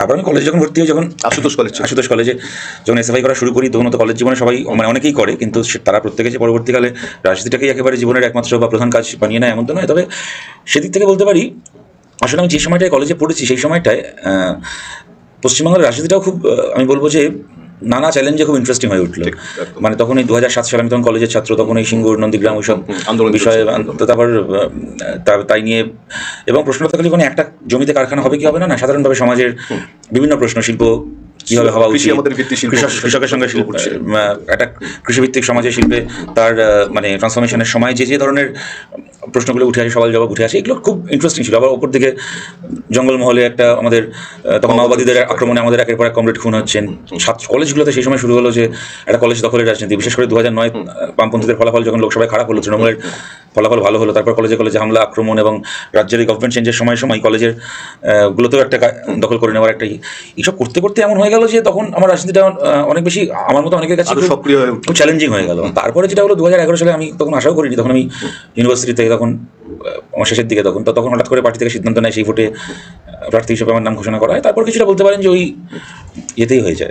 তারপর আমি কলেজে যখন ভর্তি হই, যখন আশুতোষ কলেজে যখন এসএফআই করা শুরু করি, তখন তো কলেজ জীবনে সবাই মানে অনেকেই করে, কিন্তু তারা প্রত্যেকে যে পরবর্তীকালে রাজনীতিটাকেই একেবারে জীবনের একমাত্র বা প্রধান কাজ বানিয়ে নেয় এমন তো নয়। তবে সেদিক থেকে বলতে পারি, আসলে আমি যে সময়টায় কলেজে পড়েছি সেই সময়টায় পশ্চিমবাংলার রাজনীতিটাও খুব আমি বলবো যে নানা চ্যালেঞ্জে খুব ইন্টারেস্টিং হয়ে উঠলো। মানে তখন এই 2007 সালে আমি তখন কলেজের ছাত্র, তখন এই সিঙ্গুর, নন্দীগ্রাম ওইসব আন্দোলন বিষয়ে তারপর তাই নিয়ে, এবং প্রশ্নটা খালি কোনো একটা জমিতে কারখানা হবে কি হবে না, সাধারণভাবে সমাজের বিভিন্ন প্রশ্ন, শিল্প কিভাবে হওয়া উচিত, কৃষকের সঙ্গে শিল্প, একটা কৃষিভিত্তিক সমাজের শিল্পে তার মানে ট্রান্সফরমেশনের সময় যে ধরনের প্রশ্নগুলো উঠে আসে, সওয়াল জবাব উঠে আসে, এগুলো খুব ইন্টারেস্টিং ছিল। আবার ওপর দিকে জঙ্গলমহলে একটা আমাদের তখন মাওবাদীদের আক্রমণে আমাদের একের পর এক কমরেড খুন হচ্ছেন। কলেজগুলোতে সেই সময় শুরু হলো যে একটা কলেজ দখলের রাজনীতি, বিশেষ করে 2009 বামপন্থীদের ফলাফল যখন লোকসভায় খারাপ হলো, তৃণমূলের ফলাফল ভালো হলো, তারপর কলেজে হামলা, আক্রমণ, এবং রাজ্যের গভর্নমেন্ট চেঞ্জের সময় কলেজের গুলোতেও একটা দখল করে নেওয়ার একটা এইসব করতে করতে এমন হয়ে গেল যে তখন আমার রাজনীতিটা অনেক বেশি আমার মতো অনেকের কাছে খুব চ্যালেঞ্জিং হয়ে গেল। তারপরে যেটা হলো 2011 সালে, আমি তখন আশাও করিনি, তখন আমি ইউনিভার্সিটি থেকে তখন আমার শেষের দিকে তখন হঠাৎ করে পার্টি থেকে সিদ্ধান্ত নেয় সেই ভোটে প্রার্থী হিসেবে আমার নাম ঘোষণা করা হয়। তারপর কিছুটা বলতে পারেন যে ওই ইয়েতেই হয়ে যায়।